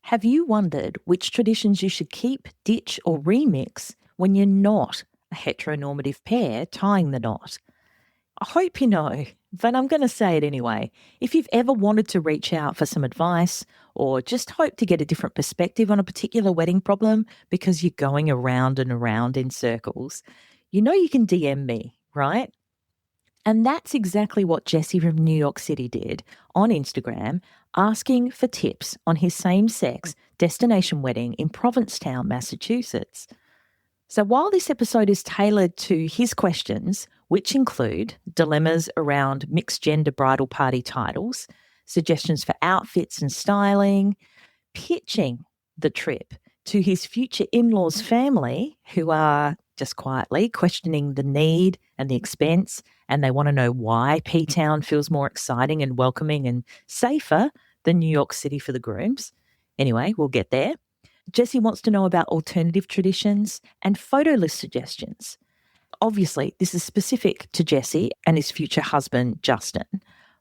Have you wondered which traditions you should keep, ditch, or remix when you're not a heteronormative pair tying the knot? I hope you know, but I'm going to say it anyway. If you've ever wanted to reach out for some advice or just hope to get a different perspective on a particular wedding problem because you're going around and around in circles, you know you can DM me, right? And that's exactly what Jesse from New York City did on Instagram, asking for tips on his same-sex destination wedding in Provincetown, Massachusetts. So while this episode is tailored to his questions, which include dilemmas around mixed-gender bridal party titles, suggestions for outfits and styling, pitching the trip to his future in-laws' family, who are just quietly questioning the need and the expense, and they want to know why P-Town feels more exciting and welcoming and safer than New York City for the grooms. Anyway, we'll get there. Jesse wants to know about alternative traditions and photo list suggestions. Obviously, this is specific to Jesse and his future husband, Justin,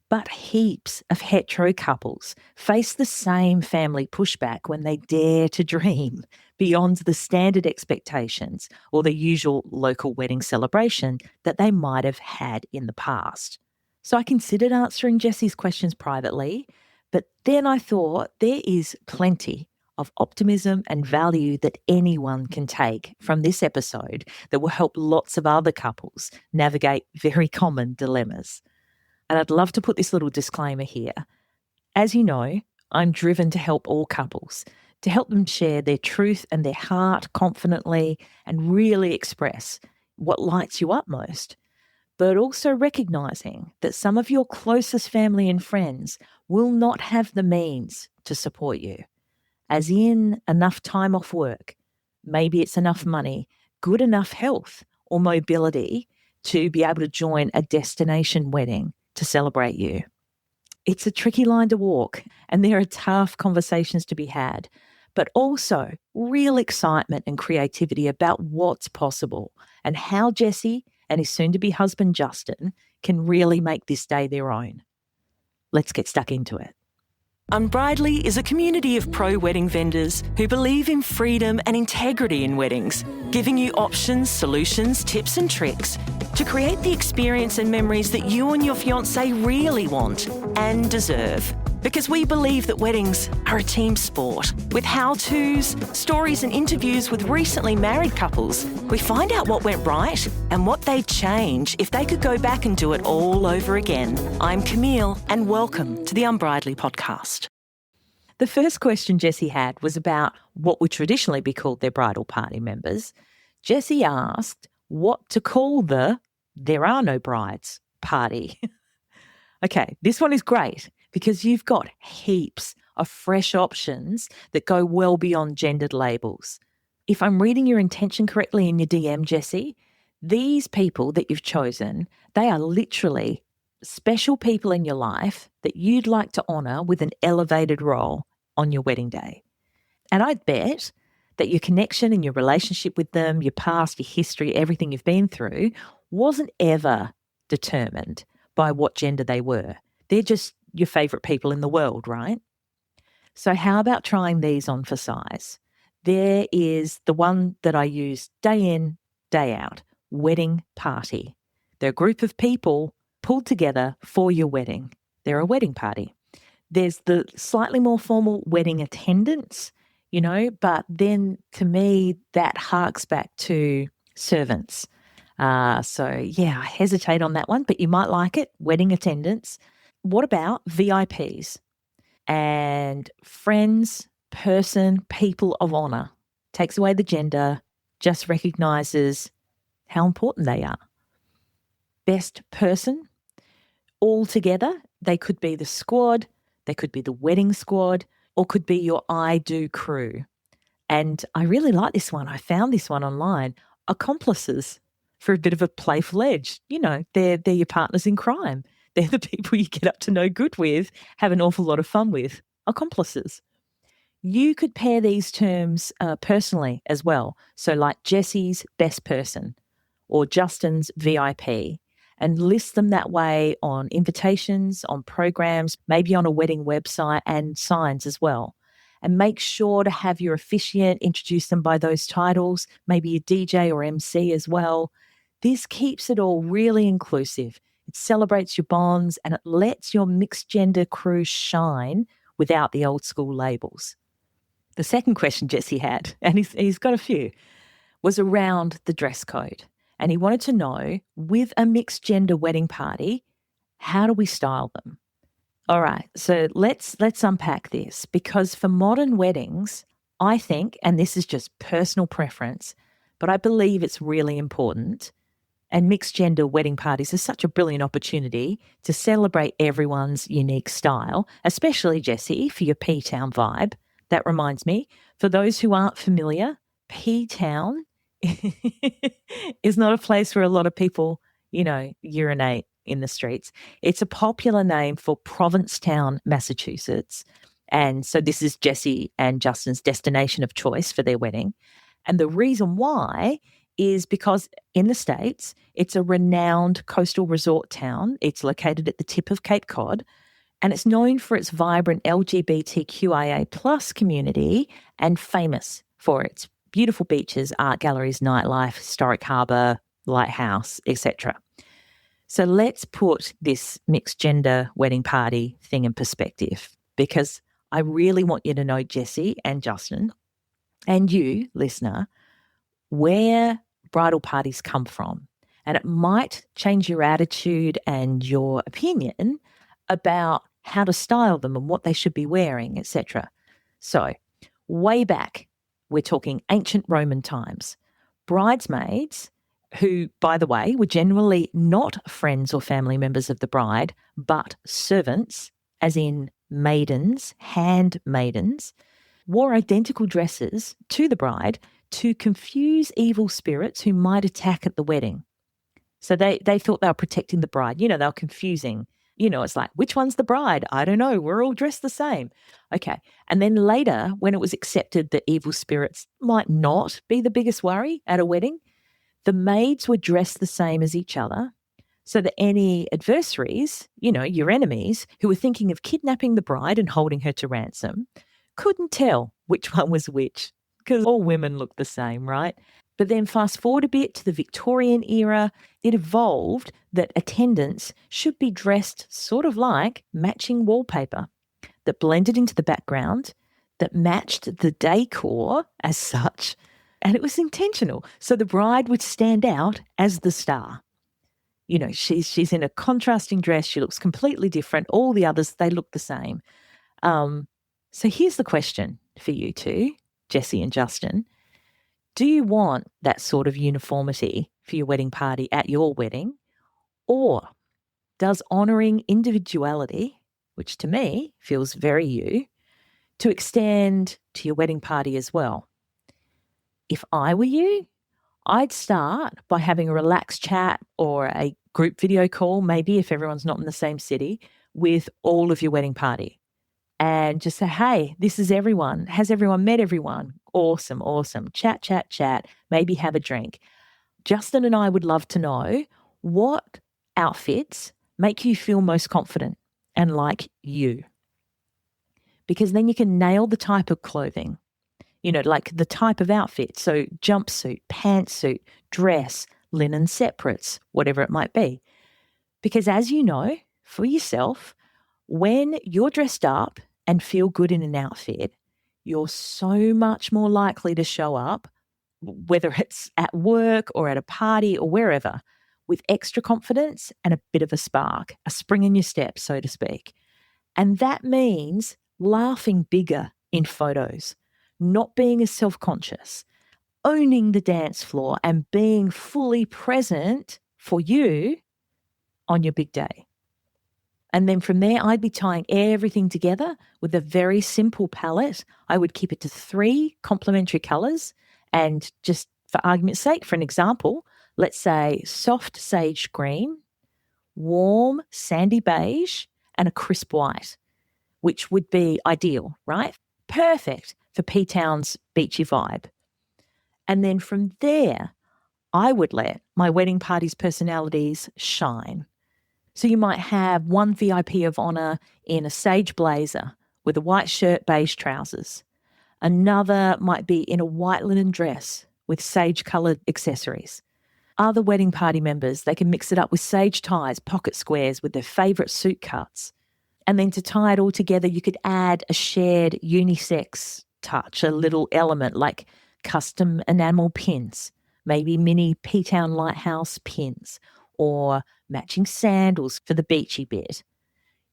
but heaps of hetero couples face the same family pushback when they dare to dream beyond the standard expectations or the usual local wedding celebration that they might have had in the past. So I considered answering Jesse's questions privately, but then I thought there is plenty of optimism and value that anyone can take from this episode that will help lots of other couples navigate very common dilemmas. And I'd love to put this little disclaimer here. As you know, I'm driven to help all couples, to help them share their truth and their heart confidently and really express what lights you up most, but also recognising that some of your closest family and friends will not have the means to support you, as in enough time off work, maybe it's enough money, good enough health or mobility to be able to join a destination wedding to celebrate you. It's a tricky line to walk, and there are tough conversations to be had, but also real excitement and creativity about what's possible and how Jesse and his soon-to-be husband Justin can really make this day their own. Let's get stuck into it. Unbridely is a community of pro-wedding vendors who believe in freedom and integrity in weddings, giving you options, solutions, tips and tricks to create the experience and memories that you and your fiancé really want and deserve. Because we believe that weddings are a team sport. With how-tos, stories and interviews with recently married couples, we find out what went right and what they'd change if they could go back and do it all over again. I'm Camille, and welcome to the Unbridely podcast. The first question Jesse had was about what would traditionally be called their bridal party members. Jesse asked what to call the "there are no brides" party. Okay, this one is great because you've got heaps of fresh options that go well beyond gendered labels. If I'm reading your intention correctly in your DM, Jesse, these people that you've chosen, they are literally special people in your life that you'd like to honour with an elevated role on your wedding day. And I'd bet that your connection and your relationship with them, your past, your history, everything you've been through, wasn't ever determined by what gender they were. They're just your favourite people in the world, right? So how about trying these on for size? There is the one that I use day in, day out, wedding party. They're a group of people pulled together for your wedding. They're a wedding party. There's the slightly more formal wedding attendants, but then to me that harks back to servants. I hesitate on that one, but you might like it, wedding attendants. What about VIPs and friends, person, people of honour? Takes away the gender, just recognises how important they are. Best person, all together. They could be the squad, they could be the wedding squad, or could be your I do crew. And I really like this one. I found this one online. Accomplices, for a bit of a playful edge. They're your partners in crime. They're the people you get up to no good with, have an awful lot of fun with. Accomplices. You could pair these terms personally as well. So like Jesse's best person or Justin's VIP, and list them that way on invitations, on programs, maybe on a wedding website and signs as well. And make sure to have your officiant introduce them by those titles, maybe a DJ or MC as well. This keeps it all really inclusive. It celebrates your bonds and it lets your mixed gender crew shine without the old school labels. The second question Jesse had, and he's got a few, was around the dress code. And he wanted to know, with a mixed gender wedding party, how do we style them? All right, so let's unpack this, because for modern weddings, I think, and this is just personal preference, but I believe it's really important, and mixed gender wedding parties are such a brilliant opportunity to celebrate everyone's unique style, especially, Jesse, for your P-Town vibe. That reminds me, for those who aren't familiar, P-Town is not a place where a lot of people, urinate in the streets. It's a popular name for Provincetown, Massachusetts. And so this is Jesse and Justin's destination of choice for their wedding. And the reason why is because in the States, it's a renowned coastal resort town. It's located at the tip of Cape Cod, and it's known for its vibrant LGBTQIA plus community and famous for its beautiful beaches, art galleries, nightlife, historic harbour, lighthouse, etc. So let's put this mixed gender wedding party thing in perspective, because I really want you to know, Jesse and Justin, and you, listener, where bridal parties come from. And it might change your attitude and your opinion about how to style them and what they should be wearing, etc. So, way back, we're talking ancient Roman times. Bridesmaids, who, by the way, were generally not friends or family members of the bride, but servants, as in maidens, handmaidens, wore identical dresses to the bride to confuse evil spirits who might attack at the wedding. So they thought they were protecting the bride. They were confusing. It's like, which one's the bride? I don't know. We're all dressed the same. Okay. And then later, when it was accepted that evil spirits might not be the biggest worry at a wedding, the maids were dressed the same as each other, so that any adversaries, your enemies, who were thinking of kidnapping the bride and holding her to ransom, couldn't tell which one was which, because all women look the same, right? But then fast forward a bit to the Victorian era, it evolved that attendants should be dressed sort of like matching wallpaper that blended into the background, that matched the decor as such, and it was intentional. So the bride would stand out as the star. She's in a contrasting dress. She looks completely different. All the others, they look the same. So here's the question for you two, Jesse and Justin. Do you want that sort of uniformity for your wedding party at your wedding? Or does honouring individuality, which to me feels very you, to extend to your wedding party as well? If I were you, I'd start by having a relaxed chat or a group video call, maybe if everyone's not in the same city, with all of your wedding party. And just say, hey, this is everyone. Has everyone met everyone? Awesome, awesome. Chat, chat, chat. Maybe have a drink. Justin and I would love to know what outfits make you feel most confident and like you. Because then you can nail the type of clothing, like the type of outfit. So jumpsuit, pantsuit, dress, linen separates, whatever it might be. Because as you know, for yourself, when you're dressed up and feel good in an outfit, you're so much more likely to show up, whether it's at work or at a party or wherever, with extra confidence and a bit of a spark, a spring in your step, so to speak. And that means laughing bigger in photos, not being as self-conscious, owning the dance floor and being fully present for you on your big day. And then from there, I'd be tying everything together with a very simple palette. I would keep it to 3 complementary colours. And just for argument's sake, for an example, let's say soft sage green, warm sandy beige, and a crisp white, which would be ideal, right? Perfect for P-Town's beachy vibe. And then from there, I would let my wedding party's personalities shine. So you might have one VIP of honour in a sage blazer with a white shirt, beige trousers. Another might be in a white linen dress with sage-coloured accessories. Other wedding party members, they can mix it up with sage ties, pocket squares with their favourite suit cuts. And then to tie it all together, you could add a shared unisex touch, a little element like custom enamel pins, maybe mini P-Town Lighthouse pins, or matching sandals for the beachy bit.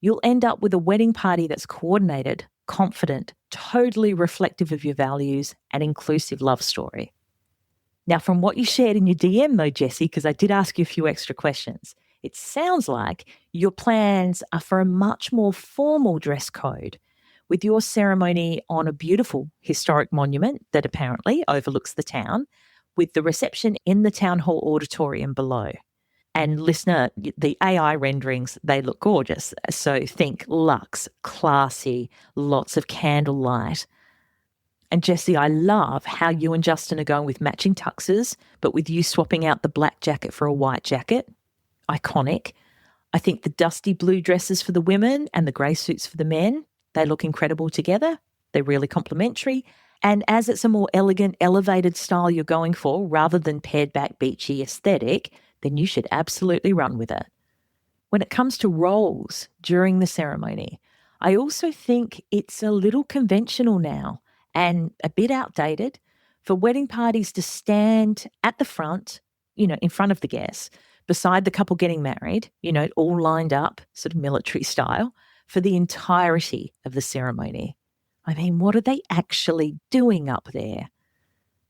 You'll end up with a wedding party that's coordinated, confident, totally reflective of your values, and inclusive love story. Now, from what you shared in your DM though, Jessie, because I did ask you a few extra questions, it sounds like your plans are for a much more formal dress code, with your ceremony on a beautiful historic monument that apparently overlooks the town, with the reception in the town hall auditorium below. And listener, the AI renderings, they look gorgeous. So think luxe, classy, lots of candlelight. And Jessie, I love how you and Justin are going with matching tuxes, but with you swapping out the black jacket for a white jacket. Iconic. I think the dusty blue dresses for the women and the grey suits for the men, they look incredible together. They're really complementary. And as it's a more elegant, elevated style you're going for, rather than pared back beachy aesthetic, then you should absolutely run with it. When it comes to roles during the ceremony, I also think it's a little conventional now and a bit outdated for wedding parties to stand at the front, in front of the guests, beside the couple getting married, all lined up, sort of military style, for the entirety of the ceremony. I mean, what are they actually doing up there?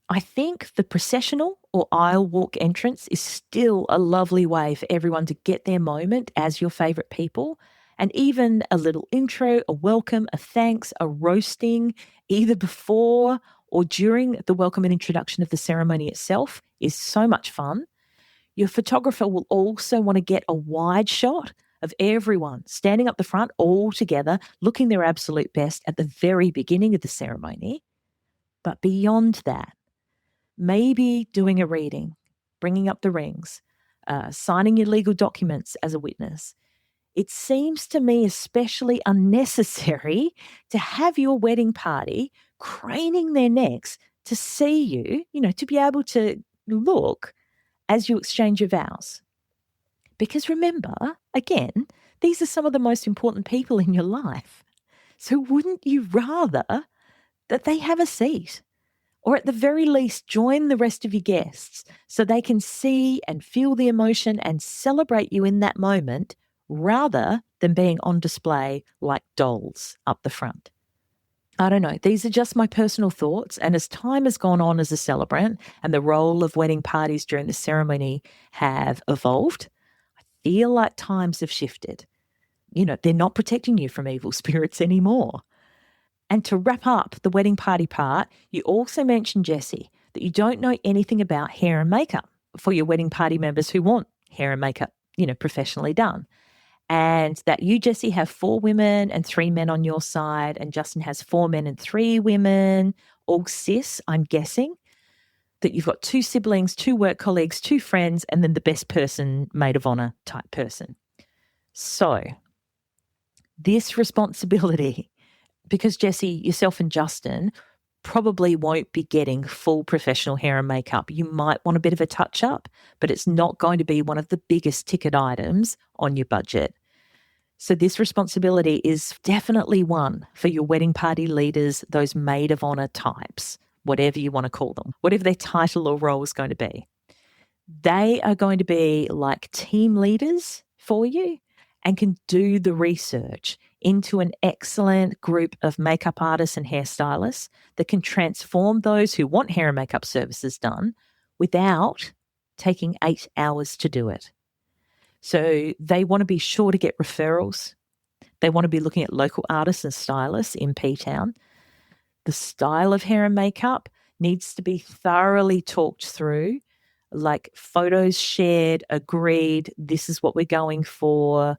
I think the processional or aisle walk entrance is still a lovely way for everyone to get their moment as your favourite people. And even a little intro, a welcome, a thanks, a roasting, either before or during the welcome and introduction of the ceremony itself is so much fun. Your photographer will also want to get a wide shot of everyone standing up the front all together, looking their absolute best at the very beginning of the ceremony. But beyond that, maybe doing a reading, bringing up the rings, signing your legal documents as a witness. It seems to me especially unnecessary to have your wedding party craning their necks to see you, to be able to look as you exchange your vows. Because remember, again, these are some of the most important people in your life. So wouldn't you rather that they have a seat? Or at the very least, join the rest of your guests so they can see and feel the emotion and celebrate you in that moment rather than being on display like dolls up the front. I don't know. These are just my personal thoughts. And as time has gone on as a celebrant and the role of wedding parties during the ceremony have evolved, I feel like times have shifted. They're not protecting you from evil spirits anymore. And to wrap up the wedding party part, you also mentioned, Jessie, that you don't know anything about hair and makeup for your wedding party members who want hair and makeup, professionally done. And that you, Jessie, have 4 women and 3 men on your side, and Justin has 4 men and 3 women, all cis, I'm guessing. That you've got 2 siblings, 2 work colleagues, 2 friends, and then the best person, maid of honour type person. So this responsibility, because Jessie, yourself and Justin probably won't be getting full professional hair and makeup. You might want a bit of a touch up, but it's not going to be one of the biggest ticket items on your budget. So this responsibility is definitely one for your wedding party leaders, those maid of honour types, whatever you want to call them, whatever their title or role is going to be. They are going to be like team leaders for you and can do the research into an excellent group of makeup artists and hairstylists that can transform those who want hair and makeup services done without taking 8 hours to do it. So they want to be sure to get referrals. They want to be looking at local artists and stylists in P-Town. The style of hair and makeup needs to be thoroughly talked through, like photos shared, agreed, this is what we're going for,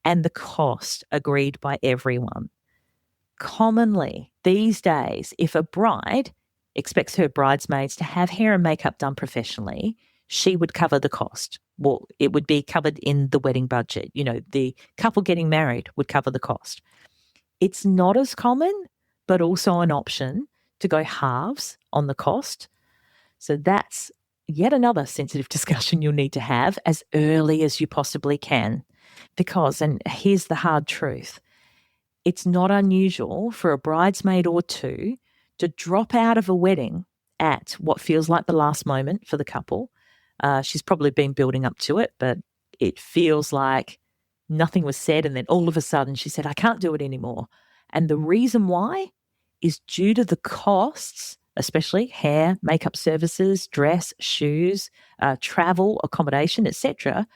and the cost agreed by everyone. Commonly, these days, if a bride expects her bridesmaids to have hair and makeup done professionally, she would cover the cost. Well, it would be covered in the wedding budget. The couple getting married would cover the cost. It's not as common, but also an option to go halves on the cost. So that's yet another sensitive discussion you'll need to have as early as you possibly can. Because, and here's the hard truth, it's not unusual for a bridesmaid or two to drop out of a wedding at what feels like the last moment for the couple. She's probably been building up to it, but it feels like nothing was said. And then all of a sudden she said, I can't do it anymore. And the reason why is due to the costs, especially hair, makeup services, dress, shoes, travel, accommodation, etc.,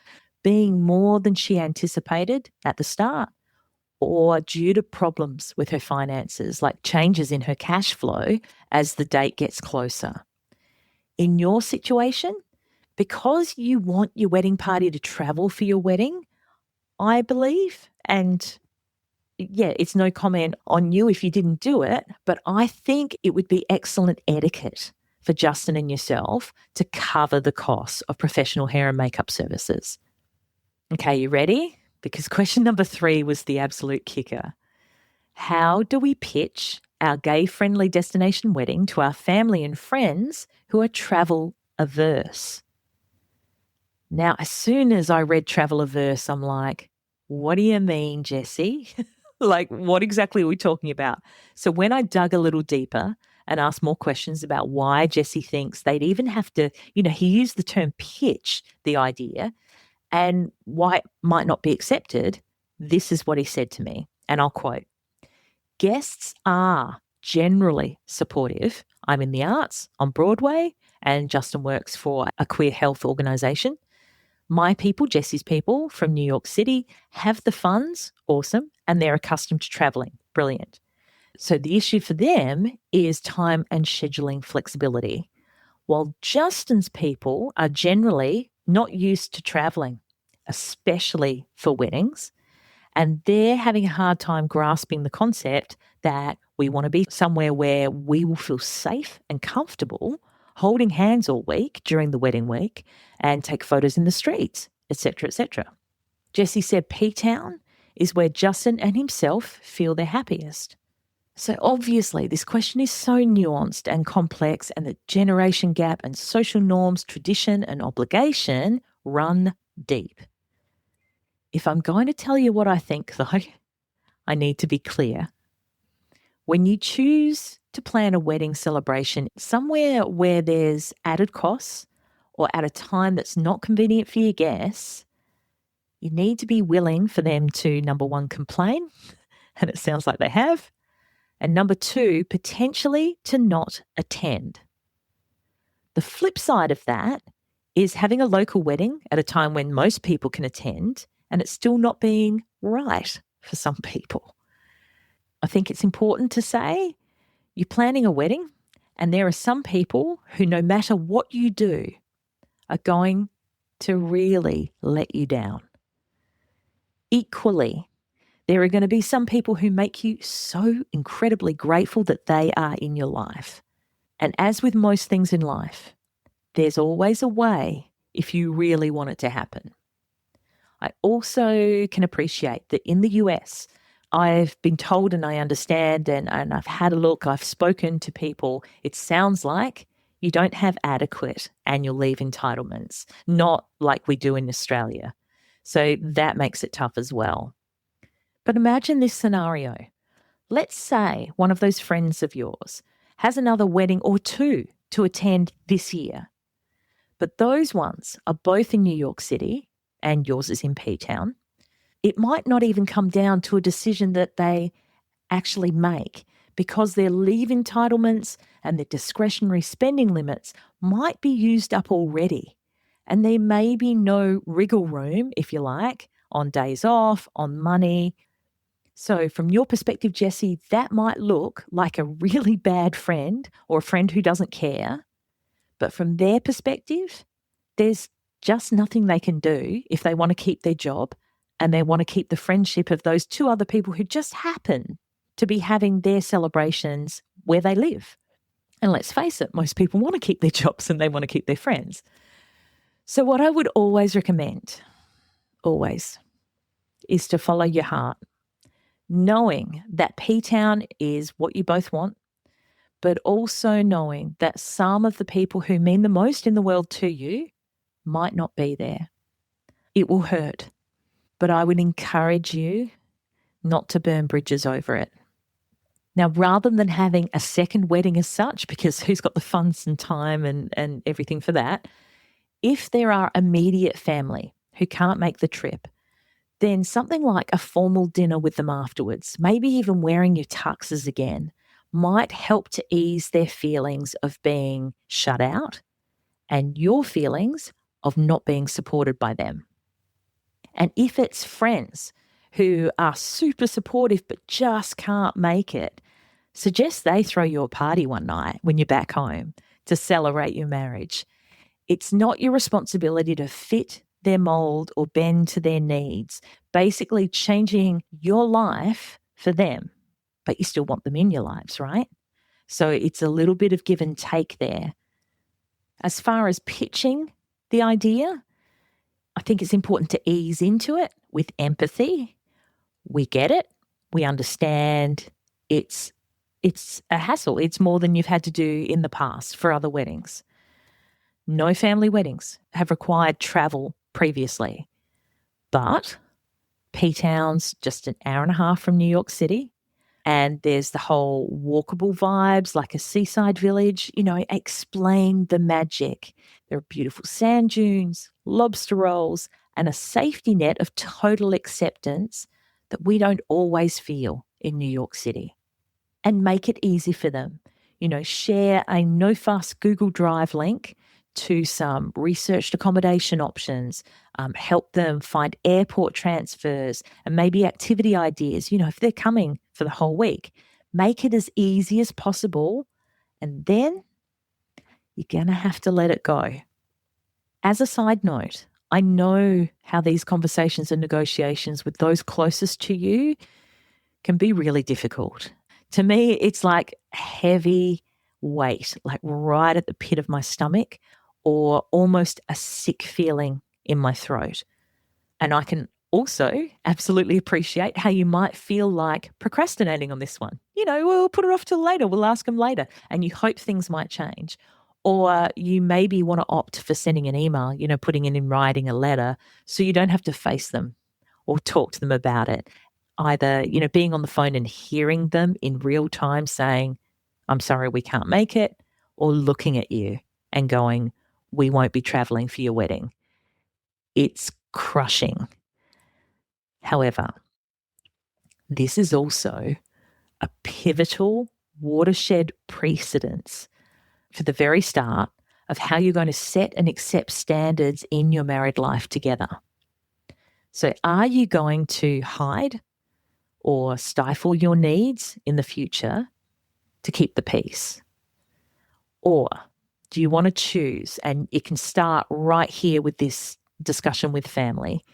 being more than she anticipated at the start, or due to problems with her finances, like changes in her cash flow as the date gets closer. In your situation, because you want your wedding party to travel for your wedding, I believe, and yeah, it's no comment on you if you didn't do it, but I think it would be excellent etiquette for Justin and yourself to cover the costs of professional hair and makeup services. Okay, you ready? Because question number 3 was the absolute kicker. How do we pitch our gay-friendly destination wedding to our family and friends who are travel averse? Now, as soon as I read travel averse, I'm like, what do you mean, Jessie? Like, what exactly are we talking about? So when I dug a little deeper and asked more questions about why Jessie thinks they'd even have to, he used the term pitch the idea and why it might not be accepted, this is what he said to me, and I'll quote, guests are generally supportive. I'm in the arts on Broadway and Justin works for a queer health organisation. My people, Jessie's people from New York City, have the funds, awesome, and they're accustomed to travelling, brilliant. So the issue for them is time and scheduling flexibility, while Justin's people are generally not used to travelling, especially for weddings, and they're having a hard time grasping the concept that we want to be somewhere where we will feel safe and comfortable holding hands all week during the wedding week and take photos in the streets, etc., etc. Jessie said P-Town is where Justin and himself feel their happiest. So obviously this question is so nuanced and complex, and the generation gap and social norms, tradition and obligation run deep. If I'm going to tell you what I think, though, I need to be clear. When you choose to plan a wedding celebration somewhere where there's added costs or at a time that's not convenient for your guests, you need to be willing for them to, number 1, complain, and it sounds like they have, and number 2, potentially to not attend. The flip side of that is having a local wedding at a time when most people can attend and it's still not being right for some people. I think it's important to say you're planning a wedding and there are some people who, no matter what you do, are going to really let you down. Equally, there are going to be some people who make you so incredibly grateful that they are in your life. And as with most things in life, there's always a way if you really want it to happen. I also can appreciate that in the US, I've been told and I understand and I've had a look, I've spoken to people, it sounds like you don't have adequate annual leave entitlements, not like we do in Australia. So that makes it tough as well. But imagine this scenario. Let's say one of those friends of yours has another wedding or 2 to attend this year, but those ones are both in New York City and yours is in P-Town. It might not even come down to a decision that they actually make because their leave entitlements and their discretionary spending limits might be used up already. And there may be no wriggle room, if you like, on days off, on money. So from your perspective, Jessie, that might look like a really bad friend or a friend who doesn't care. But from their perspective, there's just nothing they can do if they want to keep their job and they want to keep the friendship of those 2 other people who just happen to be having their celebrations where they live. And let's face it, most people want to keep their jobs and they want to keep their friends. So what I would always recommend, always, is to follow your heart, knowing that P-Town is what you both want, but also knowing that some of the people who mean the most in the world to you might not be there. It will hurt, but I would encourage you not to burn bridges over it. Now, rather than having a second wedding as such, because who's got the funds and time and everything for that, if there are immediate family who can't make the trip, then something like a formal dinner with them afterwards, maybe even wearing your tuxes again, might help to ease their feelings of being shut out and your feelings of not being supported by them. And if it's friends who are super supportive but just can't make it, suggest they throw you a party one night when you're back home to celebrate your marriage. It's not your responsibility to fit their mold or bend to their needs, basically changing your life for them, but you still want them in your lives, right? So it's a little bit of give and take there. As far as pitching the idea, I think it's important to ease into it with empathy. We get it. We understand it's a hassle. It's more than you've had to do in the past for other weddings. No family weddings have required travel previously, but P-Town's just an hour and a half from New York City, and there's the whole walkable vibes like a seaside village. Explain the magic. There are beautiful sand dunes, lobster rolls, and a safety net of total acceptance that we don't always feel in New York City. And make it easy for them. Share a no-fuss Google Drive link to some researched accommodation options, help them find airport transfers and maybe activity ideas, if they're coming for the whole week. Make it as easy as possible, and then you're going to have to let it go. As a side note, I know how these conversations and negotiations with those closest to you can be really difficult. To me, it's like heavy weight, like right at the pit of my stomach, or almost a sick feeling in my throat. And I can also absolutely appreciate how you might feel like procrastinating on this one. We'll put it off till later. We'll ask them later. And you hope things might change. Or you maybe want to opt for sending an email, putting it in writing, a letter, so you don't have to face them or talk to them about it. Either, being on the phone and hearing them in real time saying, I'm sorry, we can't make it, or looking at you and going, we won't be traveling for your wedding. It's crushing. However, this is also a pivotal watershed precedence for the very start of how you're going to set and accept standards in your married life together. So are you going to hide or stifle your needs in the future to keep the peace? Or do you want to choose, and it can start right here with this discussion with family,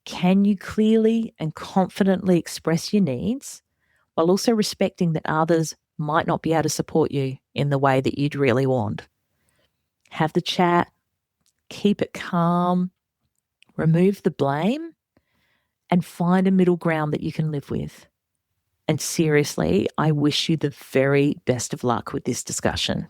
can you clearly and confidently express your needs while also respecting that others might not be able to support you in the way that you'd really want? Have the chat, keep it calm, remove the blame, and find a middle ground that you can live with. And seriously, I wish you the very best of luck with this discussion.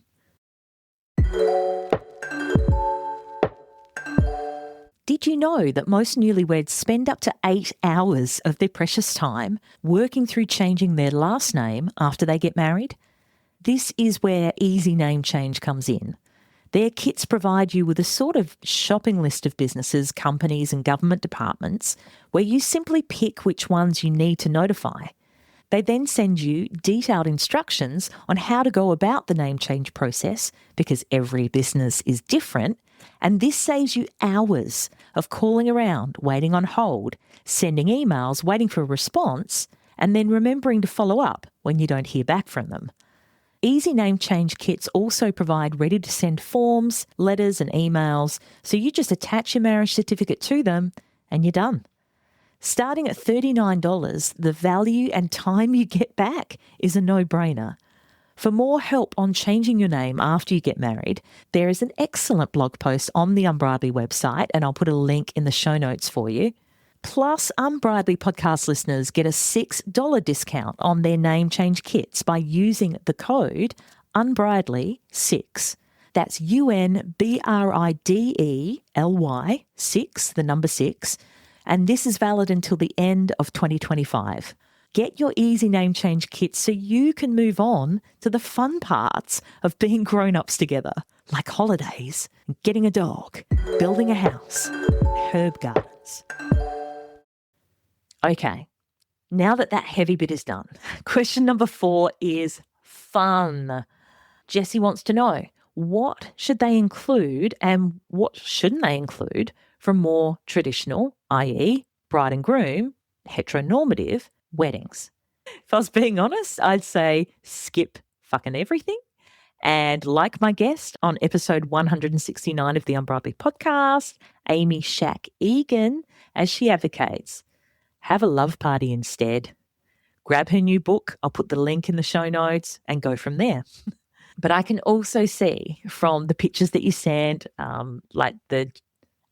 Did you know that most newlyweds spend up to 8 hours of their precious time working through changing their last name after they get married? This is where easy name change comes in. Their kits provide you with a sort of shopping list of businesses, companies and government departments where you simply pick which ones you need to notify. They then send you detailed instructions on how to go about the name change process, because every business is different, and this saves you hours of calling around, waiting on hold, sending emails, waiting for a response, and then remembering to follow up when you don't hear back from them. Easy name change kits also provide ready-to-send forms, letters and emails, so you just attach your marriage certificate to them and you're done. Starting at $39, the value and time you get back is a no-brainer. For more help on changing your name after you get married, there is an excellent blog post on the Unbridely website, and I'll put a link in the show notes for you. Plus, Unbridely podcast listeners get a $6 discount on their name change kits by using the code Unbridely 6. That's UNBRIDELY 6, the number 6. And this is valid until the end of 2025. Get your easy name change kit so you can move on to the fun parts of being grown-ups together, like holidays, getting a dog, building a house, herb gardens. Okay, now that heavy bit is done, question number 4 is fun. Jessie wants to know, what should they include and what shouldn't they include from more traditional, i.e. bride and groom, heteronormative weddings? If I was being honest, I'd say skip fucking everything. And like my guest on episode 169 of the Unbridely podcast, Amy Shack Egan, as she advocates, have a love party instead. Grab her new book, I'll put the link in the show notes, and go from there. But I can also see from the pictures that you sent, like the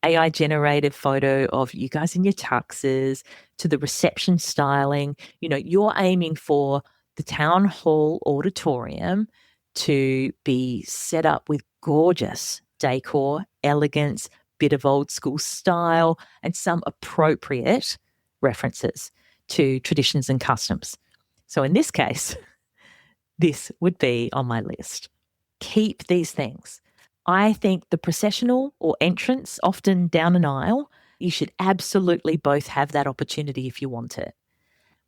AI generated photo of you guys in your tuxes, to the reception styling, you're aiming for the town hall auditorium to be set up with gorgeous decor, elegance, bit of old school style, and some appropriate references to traditions and customs. So in this case, this would be on my list. Keep these things. I think the processional or entrance, often down an aisle, you should absolutely both have that opportunity if you want it.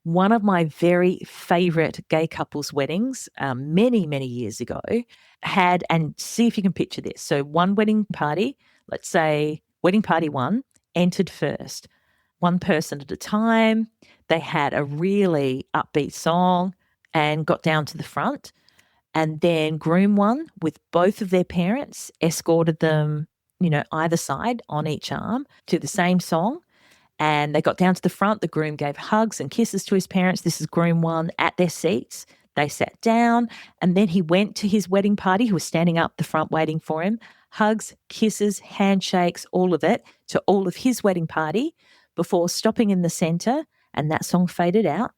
One of my very favourite gay couples' weddings many, many years ago had, and see if you can picture this. So one wedding party, let's say wedding party 1, entered first. One person at a time. They had a really upbeat song and got down to the front. And then groom 1 with both of their parents escorted them, either side on each arm to the same song. And they got down to the front. The groom gave hugs and kisses to his parents. This is groom 1 at their seats. They sat down, and then he went to his wedding party, who was standing up the front waiting for him. Hugs, kisses, handshakes, all of it to all of his wedding party before stopping in the center, and that song faded out.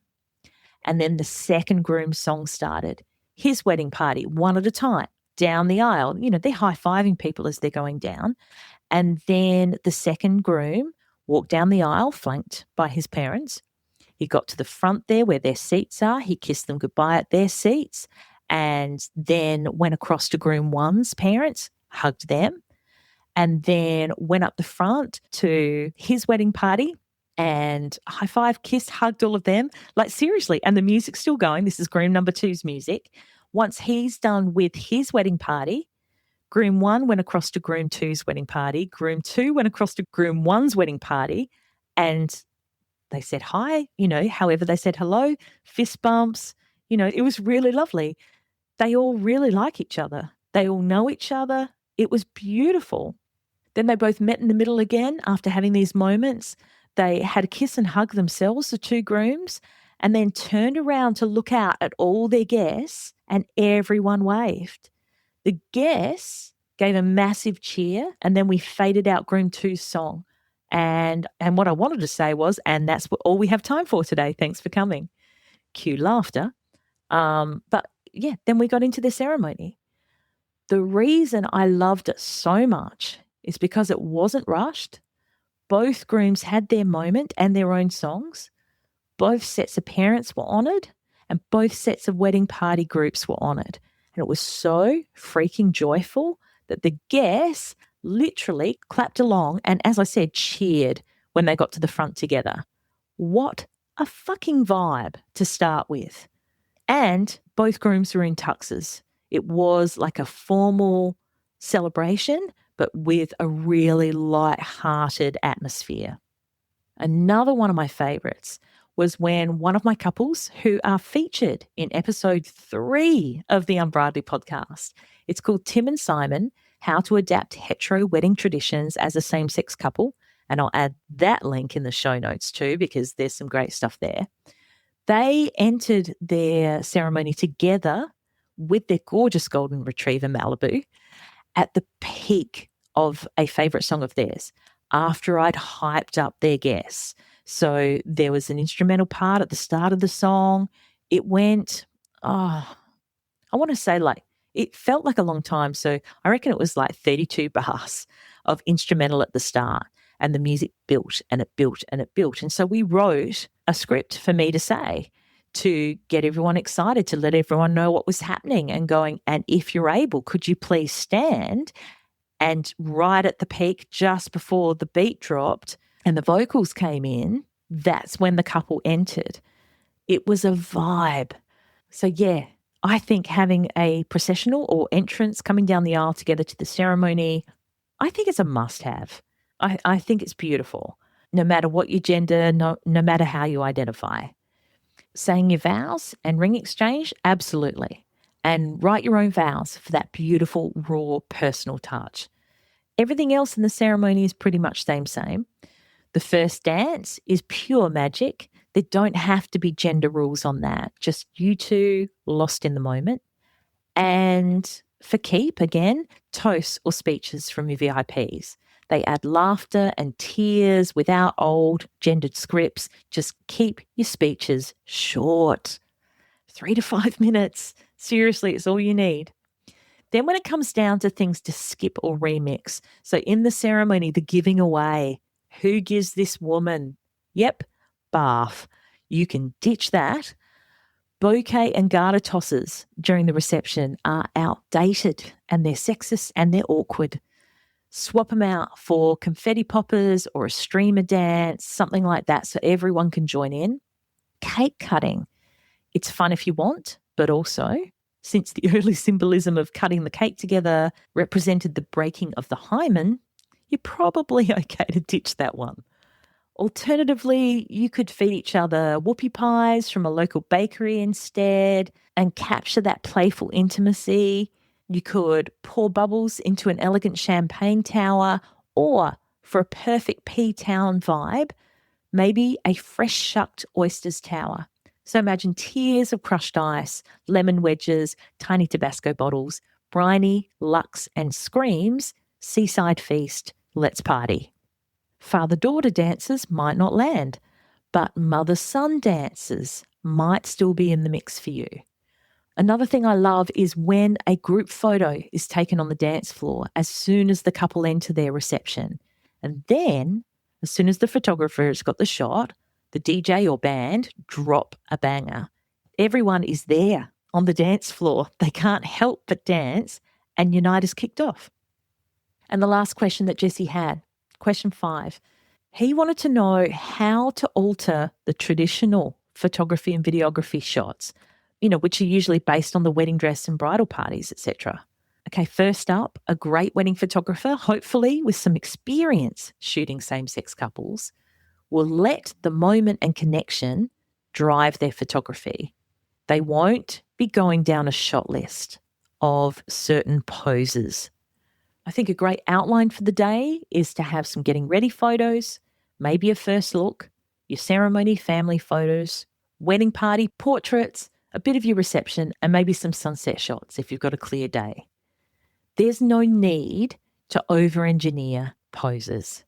And then the second groom's song started. His wedding party, one at a time, down the aisle. They're high-fiving people as they're going down. And then the second groom walked down the aisle, flanked by his parents. He got to the front there where their seats are. He kissed them goodbye at their seats, and then went across to groom 1's parents, hugged them, and then went up the front to his wedding party and high-five, kissed, hugged all of them. Like, seriously, and the music's still going. This is groom number 2's music. Once he's done with his wedding party, groom 1 went across to groom 2's wedding party. Groom 2 went across to groom 1's wedding party, and they said hi, however they said hello, fist bumps. It was really lovely. They all really like each other. They all know each other. It was beautiful. Then they both met in the middle again after having these moments. They had a kiss and hug themselves, the 2 grooms, and then turned around to look out at all their guests, and everyone waved. The guests gave a massive cheer, and then we faded out groom 2's song. And what I wanted to say was, and that's all we have time for today. Thanks for coming. Cue laughter. But yeah, then we got into the ceremony. The reason I loved it so much is because it wasn't rushed. Both grooms had their moment and their own songs. Both sets of parents were honoured, and both sets of wedding party groups were honoured. And it was so freaking joyful that the guests literally clapped along and, as I said, cheered when they got to the front together. What a fucking vibe to start with. And both grooms were in tuxes. It was like a formal celebration, but with a really light-hearted atmosphere. Another one of my favourites was when one of my couples, who are featured in episode 3 of the Unbridely podcast, it's called Tim and Simon, How to Adapt Hetero Wedding Traditions as a Same-Sex Couple, and I'll add that link in the show notes too because there's some great stuff there. They entered their ceremony together with their gorgeous golden retriever Malibu at the peak of a favourite song of theirs after I'd hyped up their guests. So there was an instrumental part at the start of the song. It went, I want to say like It felt like a long time. So I reckon it was like 32 bars of instrumental at the start, and the music built and it built and it built. And so we wrote a script for me to say, to get everyone excited, to let everyone know what was happening, and going, and if you're able, could you please stand? And right at the peak, just before the beat dropped and the vocals came in, that's when the couple entered. It was a vibe. So, yeah, I think having a processional or entrance coming down the aisle together to the ceremony, I think it's a must-have. I think it's beautiful, no matter what your gender, no matter how you identify. Saying your vows and ring exchange, absolutely. And write your own vows for that beautiful, raw, personal touch. Everything else in the ceremony is pretty much same. The first dance is pure magic. There don't have to be gender rules on that. Just you two lost in the moment. And for keep, again, toasts or speeches from your VIPs. They add laughter and tears without old gendered scripts. Just keep your speeches short. 3 to 5 minutes. Seriously, it's all you need. Then when it comes down to things to skip or remix, so in the ceremony, the giving away, who gives this woman? Yep, bath. You can ditch that. Bouquet and garter tosses during the reception are outdated, and they're sexist and they're awkward. Swap them out for confetti poppers or a streamer dance, something like that, so everyone can join in. Cake cutting. It's fun if you want, but also, since the early symbolism of cutting the cake together represented the breaking of the hymen, you're probably okay to ditch that one. Alternatively, you could feed each other whoopie pies from a local bakery instead and capture that playful intimacy. You could pour bubbles into an elegant champagne tower, or for a perfect P-Town vibe, maybe a fresh shucked oysters tower. So imagine tiers of crushed ice, lemon wedges, tiny Tabasco bottles, briny, Lux and Screams, seaside feast, let's party. Father-daughter dances might not land, but mother-son dances might still be in the mix for you. Another thing I love is when a group photo is taken on the dance floor as soon as the couple enter their reception. And then, as soon as the photographer has got the shot, the DJ or band drop a banger. Everyone is there on the dance floor. They can't help but dance, and your night is kicked off. And the last question that Jesse had, question 5, he wanted to know how to alter the traditional photography and videography shots, which are usually based on the wedding dress and bridal parties, etc. Okay, first up, a great wedding photographer, hopefully with some experience shooting same-sex couples, will let the moment and connection drive their photography. They won't be going down a shot list of certain poses. I think a great outline for the day is to have some getting ready photos, maybe a first look, your ceremony family photos, wedding party portraits, a bit of your reception, and maybe some sunset shots if you've got a clear day. There's no need to over-engineer poses.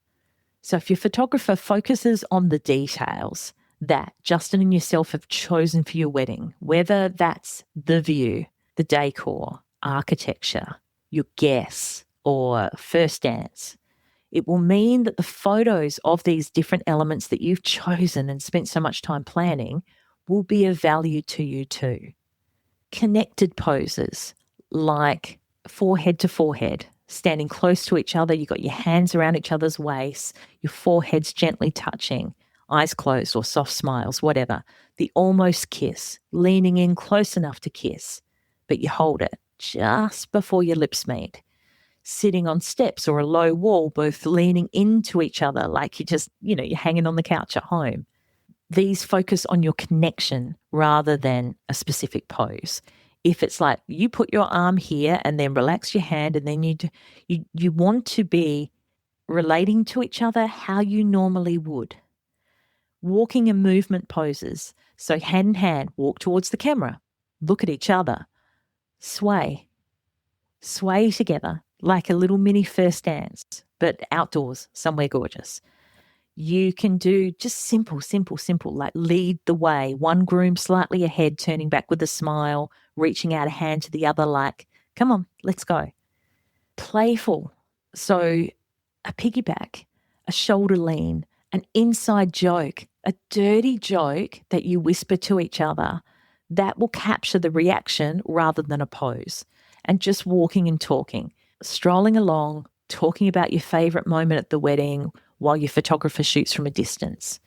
So if your photographer focuses on the details that Justin and yourself have chosen for your wedding, whether that's the view, the decor, architecture, your guests, or first dance, it will mean that the photos of these different elements that you've chosen and spent so much time planning will be of value to you too. Connected poses like forehead to forehead, standing close to each other, you've got your hands around each other's waists, your foreheads gently touching, eyes closed or soft smiles, whatever. The almost kiss, leaning in close enough to kiss, but you hold it just before your lips meet. Sitting on steps or a low wall, both leaning into each other like you're hanging on the couch at home. These focus on your connection rather than a specific pose. If it's like you put your arm here and then relax your hand, and then you want to be relating to each other how you normally would. Walking and movement poses. So hand in hand, walk towards the camera, look at each other, sway together like a little mini first dance, but outdoors, somewhere gorgeous. You can do just simple, like lead the way, one groom slightly ahead, turning back with a smile, reaching out a hand to the other like, Come on, let's go. Playful. So a piggyback, a shoulder lean, an inside joke, a dirty joke that you whisper to each other, that will capture the reaction rather than a pose. And just walking and talking, strolling along, talking about your favourite moment at the wedding while your photographer shoots from a distance.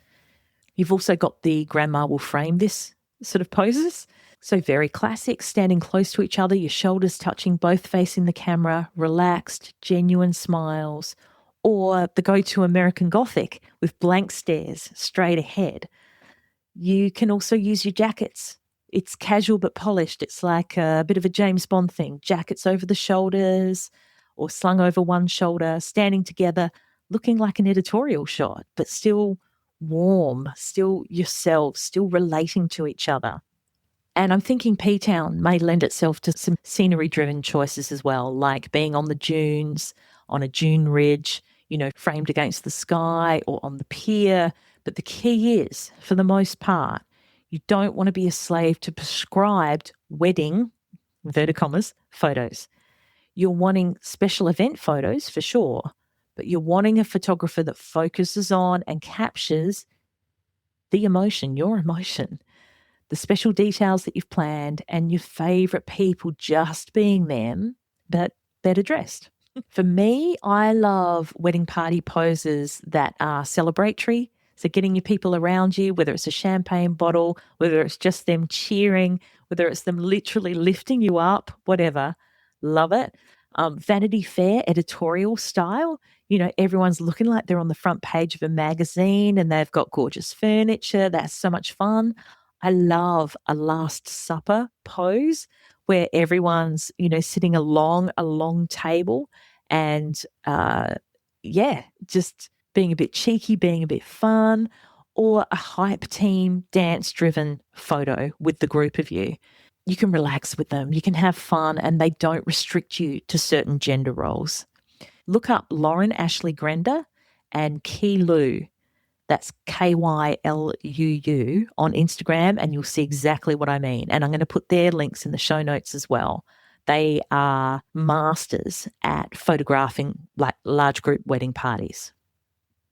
You've also got the grandma will frame this sort of poses. So very classic, standing close to each other, your shoulders touching, both facing the camera, relaxed, genuine smiles, or the go-to American Gothic with blank stares straight ahead. You can also use your jackets. It's casual but polished. It's like a bit of a James Bond thing. Jackets over the shoulders or slung over one shoulder, standing together, looking like an editorial shot, but still warm, still yourselves, still relating to each other. And I'm thinking P-Town may lend itself to some scenery-driven choices as well, like being on the dunes, on a dune ridge, framed against the sky or on the pier. But the key is, for the most part, you don't want to be a slave to prescribed wedding, inverted commas, photos. You're wanting special event photos for sure, but you're wanting a photographer that focuses on and captures the emotion, your emotion, the special details that you've planned, and your favourite people just being them, but better dressed. For me, I love wedding party poses that are celebratory. So getting your people around you, whether it's a champagne bottle, whether it's just them cheering, whether it's them literally lifting you up, whatever, love it. Vanity Fair editorial style, everyone's looking like they're on the front page of a magazine and they've got gorgeous furniture. That's so much fun. I love a Last Supper pose where everyone's, sitting along a long table and, just being a bit cheeky, being a bit fun, or a hype team dance-driven photo with the group of you. You can relax with them, you can have fun, and they don't restrict you to certain gender roles. Look up Lauren Ashley Grender and Kyluu. That's Kyluu on Instagram, and you'll see exactly what I mean. And I'm going to put their links in the show notes as well. They are masters at photographing like large group wedding parties.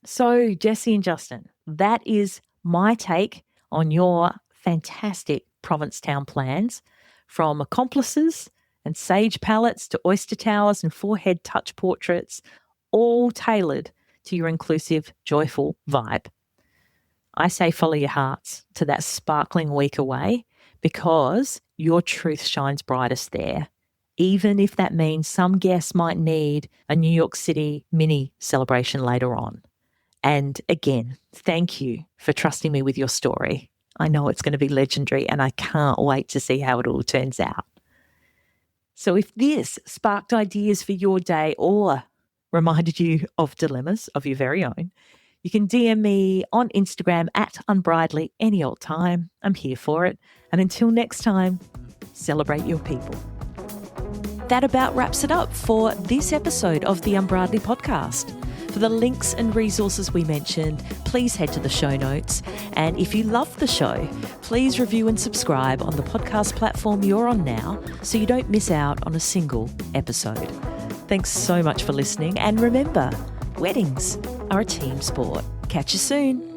So, Jessie and Justin, that is my take on your fantastic Provincetown plans, from accomplices and sage palettes to oyster towers and forehead touch portraits, all tailored to your inclusive, joyful vibe. I say follow your hearts to that sparkling week away, because your truth shines brightest there, even if that means some guests might need a New York City mini celebration later on. And again, thank you for trusting me with your story. I know it's going to be legendary and I can't wait to see how it all turns out. So if this sparked ideas for your day or reminded you of dilemmas of your very own, you can DM me on Instagram at Unbridely any old time. I'm here for it. And until next time, celebrate your people. That about wraps it up for this episode of the Unbridely podcast. For the links and resources we mentioned, please head to the show notes. And if you love the show, please review and subscribe on the podcast platform you're on now so you don't miss out on a single episode. Thanks so much for listening. And remember, weddings are a team sport. Catch you soon.